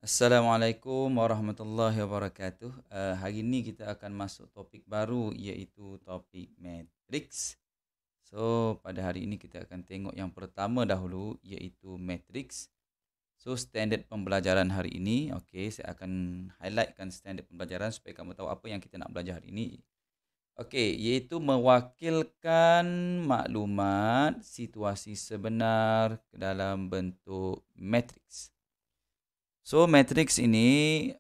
Assalamualaikum warahmatullahi wabarakatuh. Hari ini kita akan masuk topik baru iaitu topik matrix. So, pada hari ini kita akan tengok yang pertama dahulu iaitu matrix. So, standard pembelajaran hari ini, okey, saya akan highlightkan standard pembelajaran supaya kamu tahu apa yang kita nak belajar hari ini. Okey, iaitu mewakilkan maklumat situasi sebenar dalam bentuk matrix. So matrix ini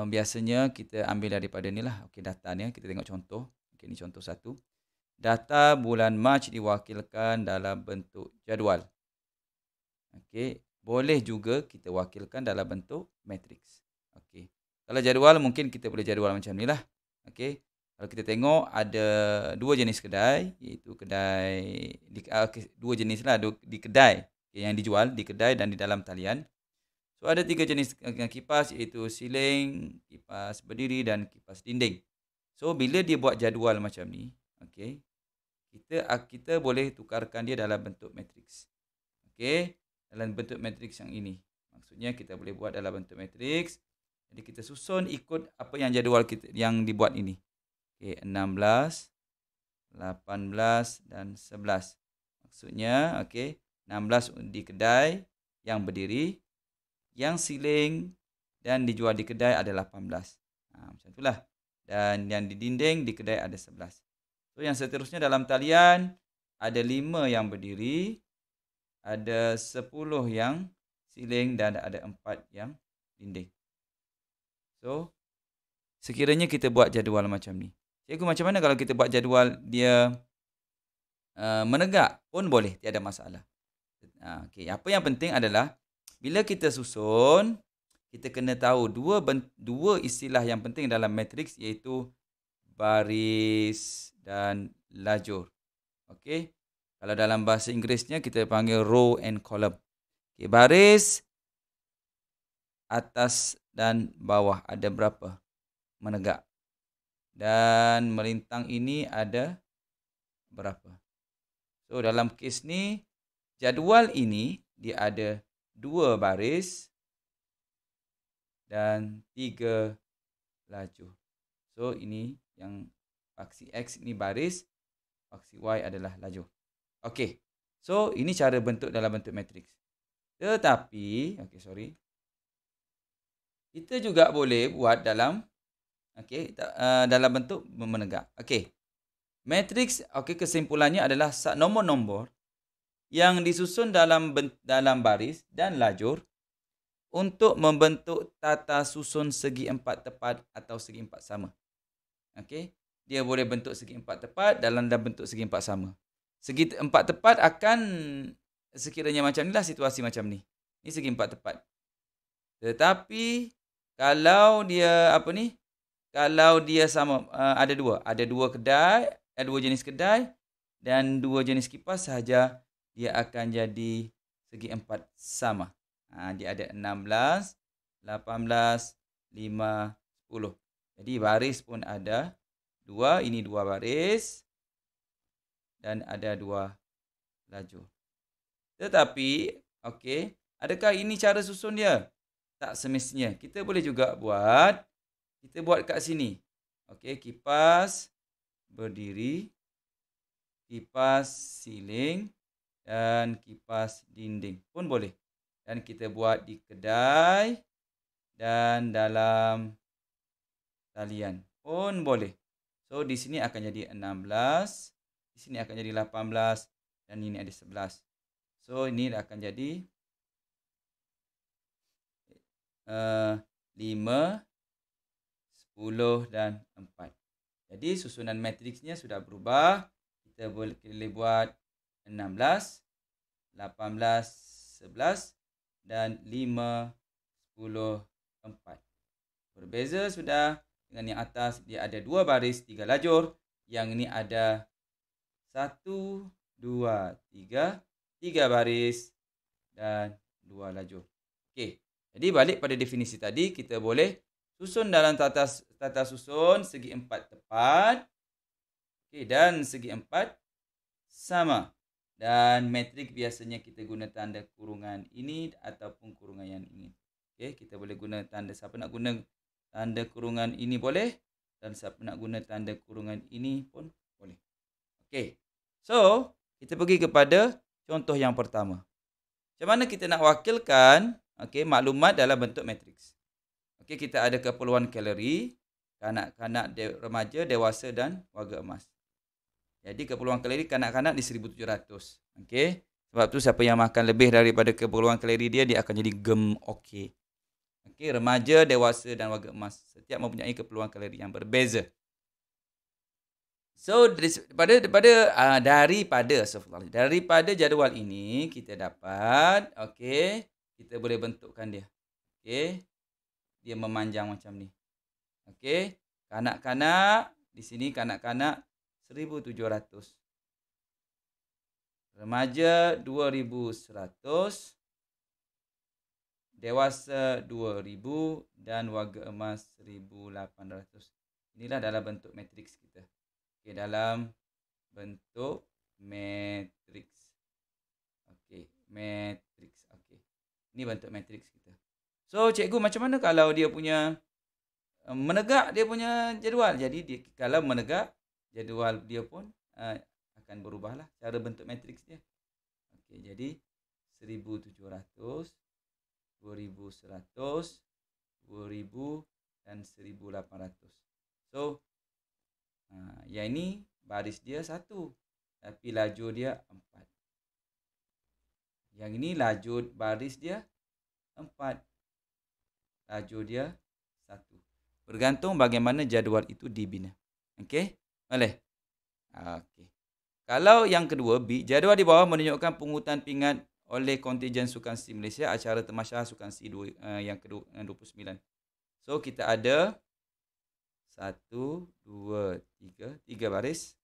biasanya kita ambil daripada ni lah. Okey, data ni kita tengok contoh. Okey, ni contoh satu. Data bulan Mac diwakilkan dalam bentuk jadual. Okey, boleh juga kita wakilkan dalam bentuk matrix. Okey. Kalau jadual mungkin kita boleh jadual macam ni lah. Okey. Kalau kita tengok ada dua jenis kedai, iaitu kedai dua jenis lah di kedai yang dijual di kedai dan di dalam talian. So ada tiga jenis kipas iaitu siling, kipas berdiri dan kipas dinding. So bila dia buat jadual macam ni, okey, kita boleh tukarkan dia dalam bentuk matrix. Okey, dalam bentuk matrix yang ini. Maksudnya kita boleh buat dalam bentuk matrix. Jadi kita susun ikut apa yang jadual kita yang dibuat ini. Okey, 16, 18 dan 11. Maksudnya okey, 16 di kedai yang berdiri, yang siling dan dijual di kedai ada 18. Macam itulah. Dan yang di dinding di kedai ada 11. So yang seterusnya dalam talian ada 5 yang berdiri, ada 10 yang siling dan ada 4 yang dinding. So sekiranya kita buat jadual macam ni. Cikgu, macam mana kalau kita buat jadual dia menegak pun boleh, tiada masalah. Okey, apa yang penting adalah bila kita susun, kita kena tahu dua istilah yang penting dalam matrix iaitu baris dan lajur. Okey. Kalau dalam bahasa Inggerisnya kita panggil row and column. Okey, baris atas dan bawah ada berapa? Menegak. Dan melintang ini ada berapa? So dalam kes ni jadual ini dia ada 2 baris dan 3 lajur. So ini yang paksi X ini baris, paksi Y adalah lajur. Okey. So ini cara bentuk dalam bentuk matrix. Tetapi, kita juga boleh buat dalam dalam bentuk menegak. Okey. Matrix, kesimpulannya adalah nombor-nombor yang disusun dalam baris dan lajur untuk membentuk tata susun segi empat tepat atau segi empat sama. Okey, dia boleh bentuk segi empat tepat dalam bentuk segi empat sama. Segi empat tepat akan sekiranya macam inilah situasi macam ni. Ini segi empat tepat. Tetapi kalau dia kalau dia sama ada dua jenis kedai dan dua jenis kipas sahaja, dia akan jadi segi empat sama. Dia ada 16, 18, 5, 10. Jadi baris pun ada 2. Ini 2 baris. Dan ada 2 lajur. Tetapi, adakah ini cara susun dia? Tak semestinya. Kita boleh juga buat. Kita buat kat sini. Kipas berdiri, kipas siling dan kipas dinding pun boleh. Dan kita buat di kedai dan dalam talian pun boleh. So di sini akan jadi 16, di sini akan jadi 18 dan ini ada 11. So ini akan jadi 5, 10 dan 4. Jadi susunan matriksnya sudah berubah. Kita boleh buat 16, 18, 11 dan 5, 10, 4. Berbeza sudah dengan yang atas. Dia ada 2 baris, 3 lajur. Yang ini ada 1, 2, 3. 3 baris dan 2 lajur. Okey. Jadi balik pada definisi tadi, kita boleh susun dalam tata susun segi empat tepat. Dan segi empat sama. Dan metrik biasanya kita guna tanda kurungan ini ataupun kurungan yang ini. Kita kita boleh guna tanda. Siapa nak guna tanda kurungan ini boleh. Dan siapa nak guna tanda kurungan ini pun boleh. Okey. So, kita pergi kepada contoh yang pertama. Macam mana kita nak wakilkan maklumat dalam bentuk matriks. Kita ada keperluan kalori, kanak-kanak, remaja, dewasa dan warga emas. Jadi keperluan kalori kanak-kanak di 1700. Sebab tu siapa yang makan lebih daripada keperluan kalori dia akan jadi okey. Remaja, dewasa dan warga emas setiap mempunyai keperluan kalori yang berbeza. So daripada jadual ini kita dapat kita boleh bentukkan dia. Dia memanjang macam ni. Kanak-kanak di sini kanak-kanak 1700. Remaja 2100. Dewasa 2000 dan warga emas 1800. Inilah dalam bentuk matriks kita. Dalam bentuk matriks. Matriks. Ini bentuk matriks kita. So, cikgu macam mana kalau dia punya menegak dia punya jadual? Jadi kalau menegak, jadual dia pun akan berubahlah cara bentuk matriks dia. Jadi 1700, 2100, 2000 dan 1800. So, yang ini baris dia 1, tapi laju dia 4. Yang ini baris dia 4, laju dia 1. Bergantung bagaimana jadual itu dibina. Boleh? Kalau yang kedua B, jadual di bawah menunjukkan pungutan pingat oleh kontingen Sukan Si Malaysia acara Tamasya Sukan Si yang ke-29. So kita ada 1, 2, 3, 3 baris.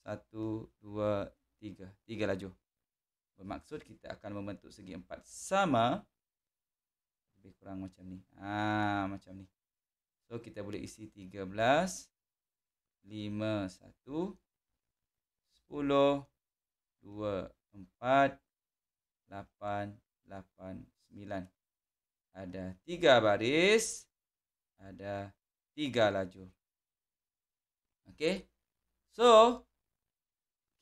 1, 2, 3, 3 laju. Bermaksud kita akan membentuk segi 4 sama, lebih kurang macam ni. Macam ni. So kita boleh isi 13, 5, 1, 10, 2, 4, 8, 8, 9. Ada 3 baris, ada 3 laju. So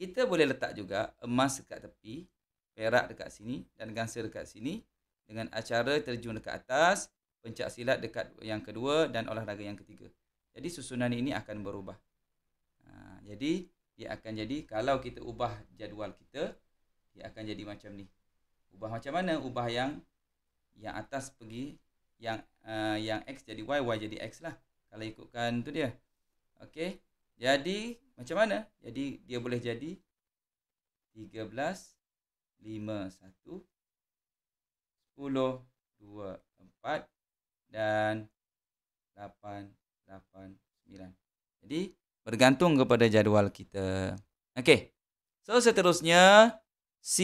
kita boleh letak juga emas dekat tepi, perak dekat sini dan gangsa dekat sini dengan acara terjun dekat atas, pencak silat dekat yang kedua dan olahraga yang ketiga. Jadi susunan ini akan berubah. Jadi dia akan jadi, kalau kita ubah jadual kita, dia akan jadi macam ni. Ubah macam mana? Ubah yang atas pergi, yang X jadi Y, Y jadi X lah. Kalau ikutkan tu dia. Jadi macam mana? Jadi dia boleh jadi 13, 5, 1, 10, 2, 4 dan 8, 8, 9. Jadi bergantung kepada jadual kita. So seterusnya C.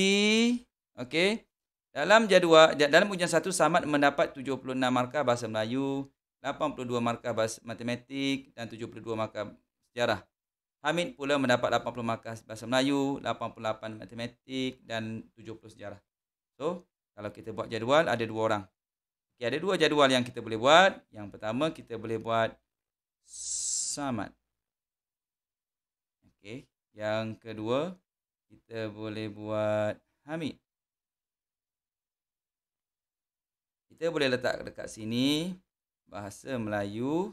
Dalam ujian 1 Samad mendapat 76 markah bahasa Melayu, 82 markah bahasa matematik dan 72 markah sejarah. Hamid pula mendapat 80 markah bahasa Melayu, 88 matematik dan 70 sejarah. So, kalau kita buat jadual ada 2 orang. Ada 2 jadual yang kita boleh buat. Yang pertama kita boleh buat Samad. Yang kedua kita boleh buat Hamid. Kita boleh letak dekat sini bahasa Melayu,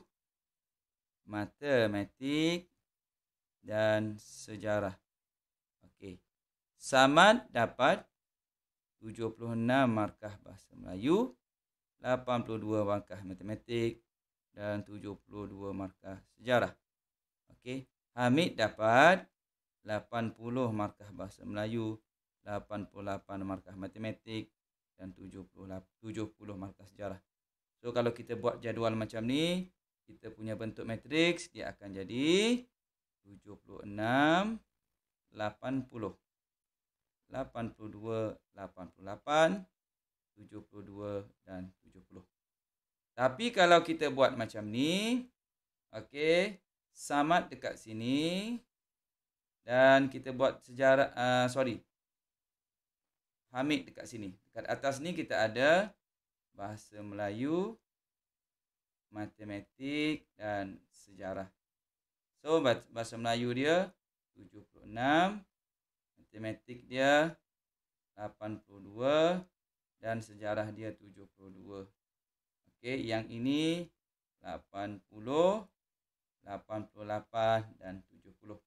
matematik dan sejarah. Samad dapat 76 markah bahasa Melayu, 82 markah matematik dan 72 markah sejarah. Hamid dapat 80 markah bahasa Melayu, 88 markah matematik dan 70 markah sejarah. So kalau kita buat jadual macam ni, kita punya bentuk matriks dia akan jadi 76, 80, 82, 88, 72 dan 70. Tapi kalau kita buat macam ni, Samad dekat sini dan kita buat Hamid dekat sini. Dekat atas ni kita ada bahasa Melayu, matematik dan sejarah. So bahasa Melayu dia 76, matematik dia 82 dan sejarah dia 72. Okey, yang ini 80, 88 dan 70.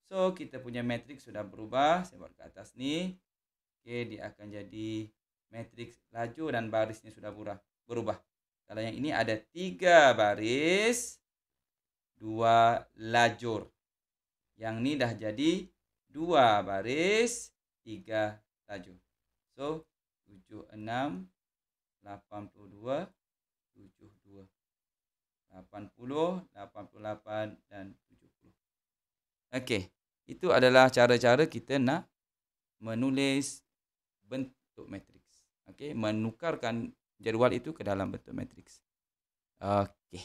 So kita punya matriks sudah berubah. Saya buat ke atas ni. Okey, dia akan jadi matriks lajur dan barisnya sudah berubah. Kalau yang ini ada 3 baris, 2 lajur. Yang ni dah jadi 2 baris, 3 lajur. So 76, 82, 72, 80, 88 dan 70. Okey, itu adalah cara-cara kita nak menulis bentuk matriks. Okey, menukarkan jadual itu ke dalam bentuk matriks. Okey.